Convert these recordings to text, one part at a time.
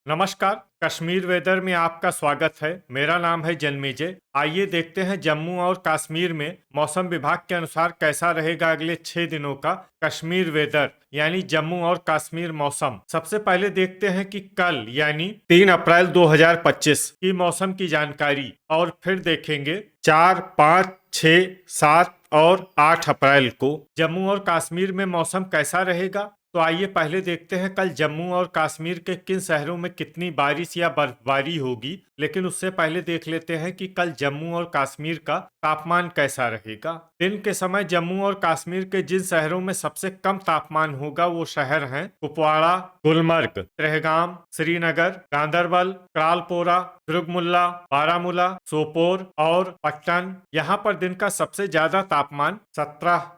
नमस्कार। कश्मीर वेदर में आपका स्वागत है। मेरा नाम है जन्मेजय। आइए देखते हैं जम्मू और कश्मीर में मौसम विभाग के अनुसार कैसा रहेगा अगले 6 दिनों का कश्मीर वेदर यानी जम्मू और कश्मीर मौसम। सबसे पहले देखते हैं कि कल यानी 3 अप्रैल 2025 की मौसम की जानकारी और फिर देखेंगे 4, 5, 6, 7 और 8 अप्रैल को जम्मू और कश्मीर में मौसम कैसा रहेगा। तो आइए पहले देखते हैं कल जम्मू और कश्मीर के किन शहरों में कितनी बारिश या बर्फबारी होगी। लेकिन उससे पहले देख लेते हैं कि कल जम्मू और कश्मीर का तापमान कैसा रहेगा। दिन के समय जम्मू और कश्मीर के जिन शहरों में सबसे कम तापमान होगा वो शहर हैं कुपवाड़ा, गुलमर्ग, त्रेहगाम, श्रीनगर, गांदरबल, त्रालपोरा, दुर्गमुल्ला, बारामूला, सोपोर और पट्टन। यहाँ पर दिन का सबसे ज्यादा तापमान 17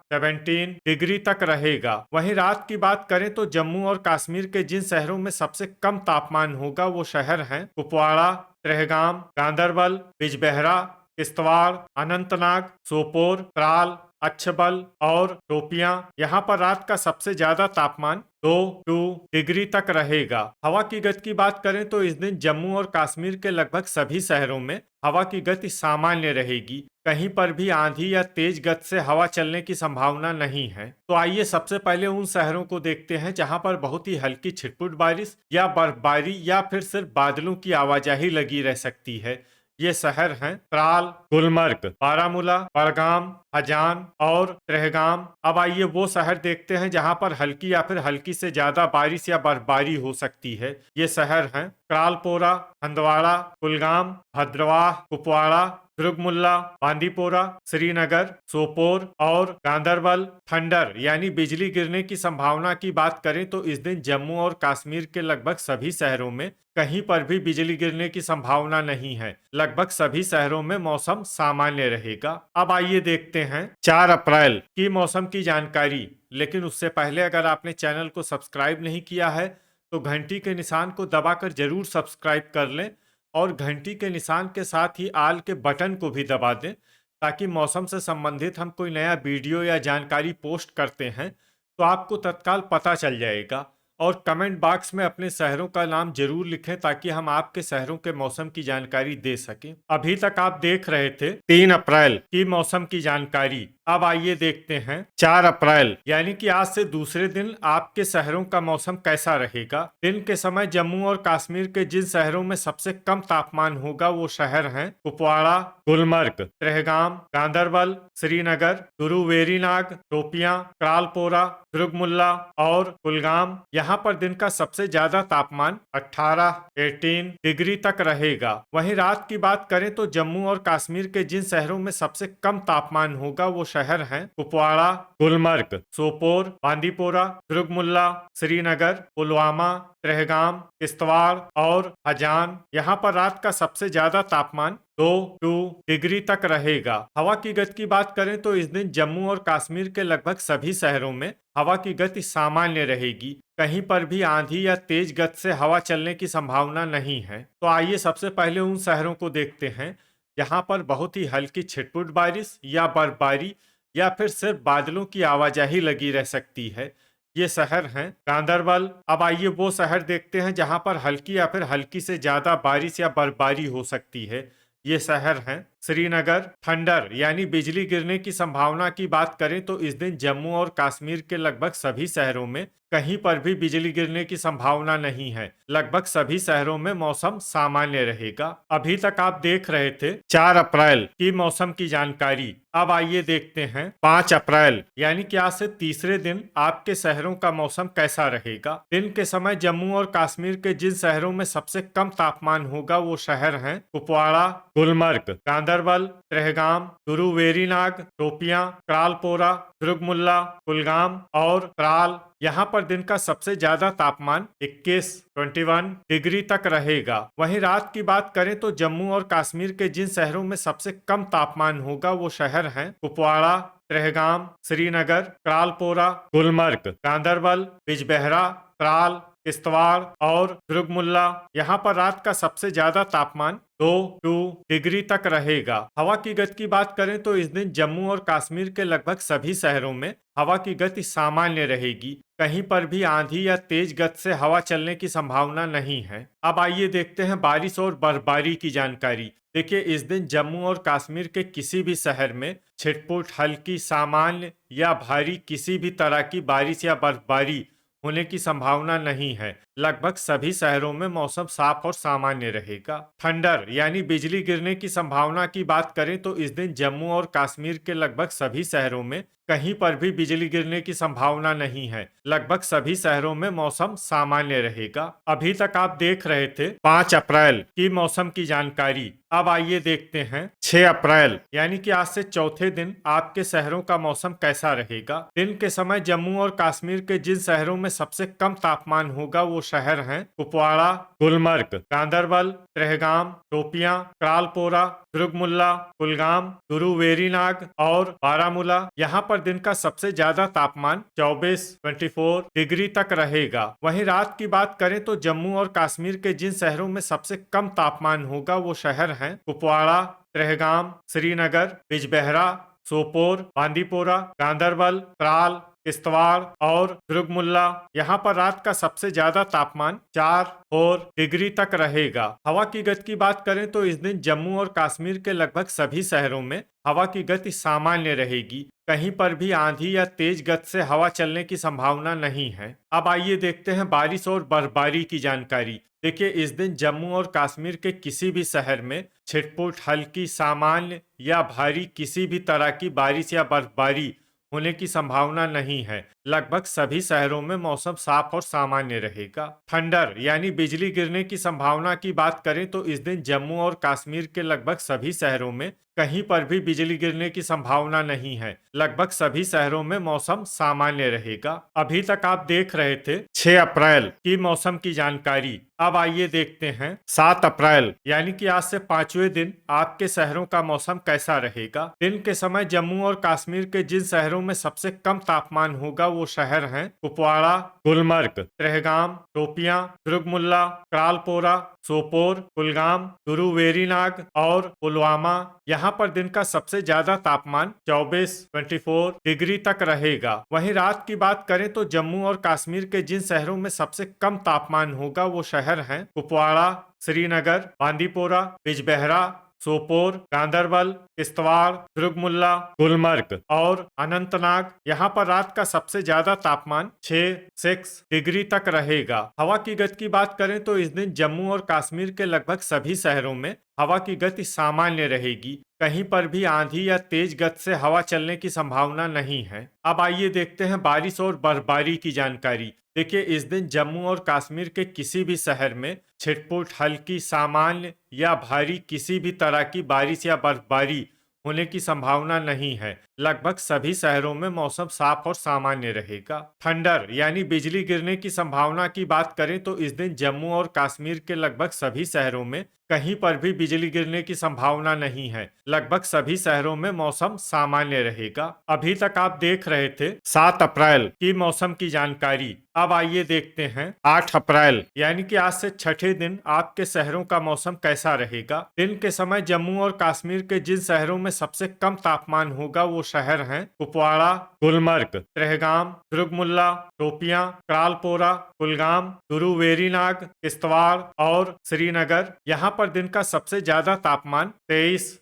डिग्री तक रहेगा। वहीं रात की बात करें तो जम्मू और कश्मीर के जिन शहरों में सबसे कम तापमान होगा वो शहर हैं कुपवाड़ा, त्रेहगाम, गांदरबल, बिजबेहरा, किश्तवाड़, अनंतनाग, सोपोर, त्राल, अच्छबल और शोपियां। यहाँ पर रात का सबसे ज्यादा तापमान 2 डिग्री तक रहेगा। हवा की गति की बात करें तो इस दिन जम्मू और कश्मीर के लगभग सभी शहरों में हवा की गति सामान्य रहेगी। कहीं पर भी आंधी या तेज गति से हवा चलने की संभावना नहीं है। तो आइए सबसे पहले उन शहरों को देखते हैं जहां पर बहुत ही हल्की छिटपुट बारिश या बर्फबारी या फिर सिर्फ बादलों की आवाजाही लगी रह सकती है। ये शहर हैं त्राल, गुलमर्ग, बारामूला, बड़गाम, हजान और त्रेहगाम। अब आइए वो शहर देखते हैं जहां पर हल्की या फिर हल्की से ज्यादा बारिश या बर्फबारी हो सकती है। ये शहर हैं त्रालपोरा, हंदवाड़ा, कुलगाम, भद्रवाह, कुपवाड़ा, दुर्गमुल्ला, बांदीपोरा, श्रीनगर, सोपोर और गांदरबल। थंडर यानी बिजली गिरने की संभावना की बात करें तो इस दिन जम्मू और कश्मीर के लगभग सभी शहरों में कहीं पर भी बिजली गिरने की संभावना नहीं है। लगभग सभी शहरों में मौसम सामान्य रहेगा। अब आइए देखते हैं 4 अप्रैल की मौसम की जानकारी। लेकिन उससे पहले अगर आपने चैनल को सब्सक्राइब नहीं किया है तो घंटी के निशान को दबाकर जरूर सब्सक्राइब कर लें और घंटी के निशान के साथ ही आल के बटन को भी दबा दें ताकि मौसम से संबंधित हम कोई नया वीडियो या जानकारी पोस्ट करते हैं तो आपको तत्काल पता चल जाएगा। और कमेंट बॉक्स में अपने शहरों का नाम जरूर लिखें ताकि हम आपके शहरों के मौसम की जानकारी दे सकें। अभी तक आप देख रहे थे 3 अप्रैल की मौसम की जानकारी। अब आइए देखते हैं 4 अप्रैल यानी कि आज से दूसरे दिन आपके शहरों का मौसम कैसा रहेगा। दिन के समय जम्मू और कश्मीर के जिन शहरों में सबसे कम तापमान होगा वो शहर हैं कुपवाड़ा, गुलमर्ग, त्रेहगाम, गांदरबल, श्रीनगर, गुरुवेरीनाग, शोपियां, त्रालपोरा, दुर्गमुल्ला और कुलगाम। यहाँ पर दिन का सबसे ज्यादा तापमान 18 डिग्री तक रहेगा। वहीं रात की बात करें तो जम्मू और कश्मीर के जिन शहरों में सबसे कम तापमान होगा वो शहर हैं कुपवाड़ा, गुलमर्ग, सोपोर, बांदीपोरा, दुर्गमुल्ला, श्रीनगर, पुलवामा, त्रेहगाम, किश्तवाड़ और हजान। यहाँ पर रात का सबसे ज्यादा तापमान 2 डिग्री तक रहेगा। हवा की गति की बात करें तो इस दिन जम्मू और कश्मीर के लगभग सभी शहरों में हवा की गति सामान्य रहेगी। कहीं पर भी आंधी या तेज गति से हवा चलने की संभावना नहीं है। तो आइए सबसे पहले उन शहरों को देखते हैं जहां पर बहुत ही हल्की छिटपुट बारिश या बर्फबारी या फिर सिर्फ बादलों की आवाजाही लगी रह सकती है। ये शहर हैं गांदरबल। अब आइए वो शहर देखते हैं जहां पर हल्की या फिर हल्की से ज्यादा बारिश या बर्फबारी हो सकती है। ये शहर हैं श्रीनगर। थंडर यानी बिजली गिरने की संभावना की बात करें तो इस दिन जम्मू और कश्मीर के लगभग सभी शहरों में कहीं पर भी बिजली गिरने की संभावना नहीं है। लगभग सभी शहरों में मौसम सामान्य रहेगा। अभी तक आप देख रहे थे 4 अप्रैल की मौसम की जानकारी। अब आइए देखते हैं 5 अप्रैल यानी कि आज से तीसरे दिन आपके शहरों का मौसम कैसा रहेगा। दिन के समय जम्मू और कश्मीर के जिन शहरों में सबसे कम तापमान होगा वो शहर हैं कुपवाड़ा, गुलमर्ग, गांदरबल, त्रेहगाम, गुरुवेरीनाग, शोपियां, त्रालपोरा, दुर्गमुल्ला, कुलगाम और त्राल। यहाँ पर दिन का सबसे ज्यादा तापमान 21 डिग्री तक रहेगा। वहीं रात की बात करें तो जम्मू और कश्मीर के जिन शहरों में सबसे कम तापमान होगा वो शहर हैं कुपवाड़ा, त्रेहगाम, श्रीनगर, त्रालपोरा, गुलमर्ग, गांदरबल, बिजबेहरा, त्राल किश्तवाड़ और दुर्गमुल्ला। यहाँ पर रात का सबसे ज्यादा तापमान 2 डिग्री तक रहेगा। हवा की गति की बात करें तो इस दिन जम्मू और कश्मीर के लगभग सभी शहरों में हवा की गति सामान्य रहेगी। कहीं पर भी आंधी या तेज गति से हवा चलने की संभावना नहीं है। अब आइए देखते हैं बारिश और बर्फबारी की जानकारी। देखिए, इस दिन जम्मू और कश्मीर के किसी भी शहर में छिटपुट, हल्की, सामान्य या भारी किसी भी तरह की बारिश या बर्फबारी होने की संभावना नहीं है। लगभग सभी शहरों में मौसम साफ और सामान्य रहेगा। थंडर यानी बिजली गिरने की संभावना की बात करें तो इस दिन जम्मू और कश्मीर के लगभग सभी शहरों में कहीं पर भी बिजली गिरने की संभावना नहीं है। लगभग सभी शहरों में मौसम सामान्य रहेगा। अभी तक आप देख रहे थे 5 अप्रैल की मौसम की जानकारी। अब आइए देखते हैं 6 अप्रैल यानी कि आज से चौथे दिन आपके शहरों का मौसम कैसा रहेगा। दिन के समय जम्मू और कश्मीर के जिन शहरों में सबसे कम तापमान होगा वो शहर हैं कुपवाड़ा, गुलमर्ग, गांदरबल, त्रेहगाम, शोपियां, त्रालपोरा, दुर्गमुल्ला, कुलगाम, गुरु वेरीनाग और बारामूला। यहाँ पर दिन का सबसे ज्यादा तापमान 24 डिग्री तक रहेगा। वहीं रात की बात करें तो जम्मू और कश्मीर के जिन शहरों में सबसे कम तापमान होगा वो शहर हैं कुपवाड़ा, त्रेहगाम, श्रीनगर, बिजबेहरा, सोपोर, बांदीपोरा, गांदरबल, त्राल, किश्तवाड़ और दुर्गमुल्ला। यहाँ पर रात का सबसे ज्यादा तापमान 4 डिग्री तक रहेगा। हवा की गति की बात करें तो इस दिन जम्मू और कश्मीर के लगभग सभी शहरों में हवा की गति सामान्य रहेगी। कहीं पर भी आंधी या तेज गति से हवा चलने की संभावना नहीं है। अब आइए देखते हैं बारिश और बर्फबारी की जानकारी। देखिए, इस दिन जम्मू और कश्मीर के किसी भी शहर में छिटपुट, हल्की, सामान्य या भारी किसी भी तरह की बारिश या बर्फबारी होने की संभावना नहीं है। लगभग सभी शहरों में मौसम साफ और सामान्य रहेगा। थंडर यानी बिजली गिरने की संभावना की बात करें तो इस दिन जम्मू और कश्मीर के लगभग सभी शहरों में कहीं पर भी बिजली गिरने की संभावना नहीं है। लगभग सभी शहरों में मौसम सामान्य रहेगा। अभी तक आप देख रहे थे 6 अप्रैल की मौसम की जानकारी। अब आइए देखते हैं 7 अप्रैल यानी कि आज से 5वें दिन आपके शहरों का मौसम कैसा रहेगा। दिन के समय जम्मू और कश्मीर के जिन शहरों में सबसे कम तापमान होगा वो शहर हैं कुपवाड़ा, गुलमर्ग, त्रेहगाम, शोपियां, दुर्गमुल्ला, त्रालपोरा, सोपोर, कुलगाम, गुरु वेरीनाग और पुलवामा। यहाँ पर दिन का सबसे ज्यादा तापमान 24 डिग्री तक रहेगा। वहीं रात की बात करें तो जम्मू और कश्मीर के जिन शहरों में सबसे कम तापमान होगा वो शहर हैं कुपवाड़ा, श्रीनगर, बांदीपोरा, बिजबेहरा, सोपोर, गांदरबल, किश्तवाड़, दुर्गमुल्ला, गुलमर्ग और अनंतनाग। यहाँ पर रात का सबसे ज्यादा तापमान 6 डिग्री तक रहेगा। हवा की गति की बात करें तो इस दिन जम्मू और कश्मीर के लगभग सभी शहरों में हवा की गति सामान्य रहेगी। कहीं पर भी आंधी या तेज गति से हवा चलने की संभावना नहीं है। अब आइए देखते हैं बारिश और बर्फबारी की जानकारी। देखिए, इस दिन जम्मू और कश्मीर के किसी भी शहर में छिटपुट, हल्की, सामान्य या भारी किसी भी तरह की बारिश या बर्फबारी होने की संभावना नहीं है। लगभग सभी शहरों में मौसम साफ और सामान्य रहेगा। थंडर यानी बिजली गिरने की संभावना की बात करें तो इस दिन जम्मू और कश्मीर के लगभग सभी शहरों में कहीं पर भी बिजली गिरने की संभावना नहीं है। लगभग सभी शहरों में मौसम सामान्य रहेगा। अभी तक आप देख रहे थे 7 अप्रैल की मौसम की जानकारी। अब आइए देखते हैं 8 अप्रैल यानी कि आज से छठे दिन आपके शहरों का मौसम कैसा रहेगा। दिन के समय जम्मू और कश्मीर के जिन शहरों में सबसे कम तापमान होगा वो शहर हैं कुपवाड़ा, गुलमर्ग, त्रेहगाम, दुर्गमुल्ला, शोपियां, त्रालपोरा, कुलगाम, गुरु वेरीनाग, किश्तवाड़ और श्रीनगर। यहाँ पर दिन का सबसे ज्यादा तापमान 23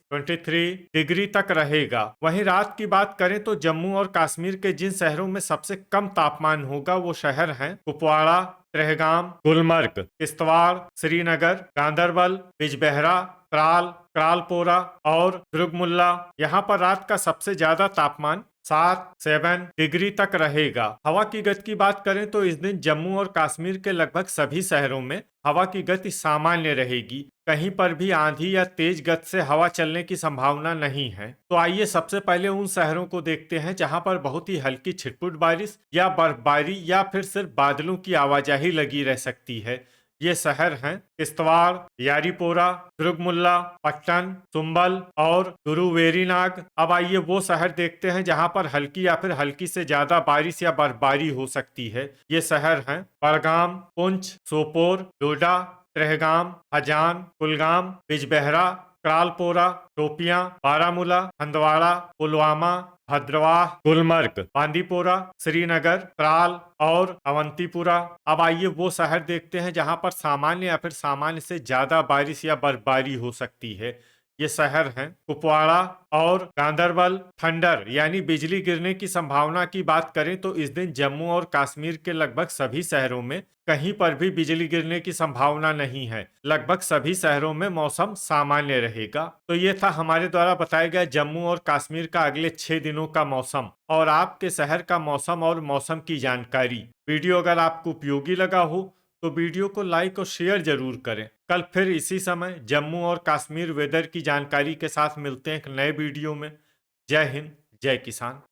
डिग्री तक रहेगा। वहीं रात की बात करें तो जम्मू और कश्मीर के जिन शहरों में सबसे कम तापमान होगा वो शहर हैं कुपवाड़ा, त्रेहगाम, गुलमर्ग, किश्तवाड़, श्रीनगर, गांदरबल, बिजबेहरा, त्रालपोरा और दुर्गमुल्ला। यहाँ पर रात का सबसे ज्यादा तापमान 7 डिग्री तक रहेगा। हवा की गति की बात करें तो इस दिन जम्मू और कश्मीर के लगभग सभी शहरों में हवा की गति सामान्य रहेगी। कहीं पर भी आंधी या तेज गति से हवा चलने की संभावना नहीं है। तो आइए सबसे पहले उन शहरों को देखते हैं जहां पर बहुत ही हल्की छिटपुट बारिश या बर्फबारी या फिर सिर्फ बादलों की आवाजाही लगी रह सकती है। ये शहर हैं किश्तवाड़, यारीपोरा, दुर्गमुल्ला, पट्टन, सुंबल और गुरुवेरीनाग। अब आइए वो शहर देखते हैं जहां पर हल्की या फिर हल्की से ज्यादा बारिश या बर्फबारी हो सकती है। ये शहर हैं बड़गाम, पुंछ, सोपोर, डोडा, त्रेहगाम, हजान, कुलगाम, बिजबेहरा, करालपोरा, शोपियां, बारामूला, हंदवाड़ा, पुलवामा, भद्रवाह, गुलमर्ग, बांदीपोरा, श्रीनगर, त्राल और अवंतीपुरा। अब आइए वो शहर देखते हैं जहां पर सामान्य या फिर सामान्य से ज्यादा बारिश या बर्फबारी हो सकती है। ये शहर हैं कुपवाड़ा और गांदरबल। थंडर यानी बिजली गिरने की संभावना की बात करें तो इस दिन जम्मू और कश्मीर के लगभग सभी शहरों में कहीं पर भी बिजली गिरने की संभावना नहीं है। लगभग सभी शहरों में मौसम सामान्य रहेगा। तो ये था हमारे द्वारा बताया गया जम्मू और कश्मीर का अगले 6 दिनों का मौसम और आपके शहर का मौसम और मौसम की जानकारी। वीडियो अगर आपको उपयोगी लगा हो तो वीडियो को लाइक और शेयर जरूर करें। कल फिर इसी समय जम्मू और कश्मीर वेदर की जानकारी के साथ मिलते हैं एक नए वीडियो में। जय हिंद, जय किसान।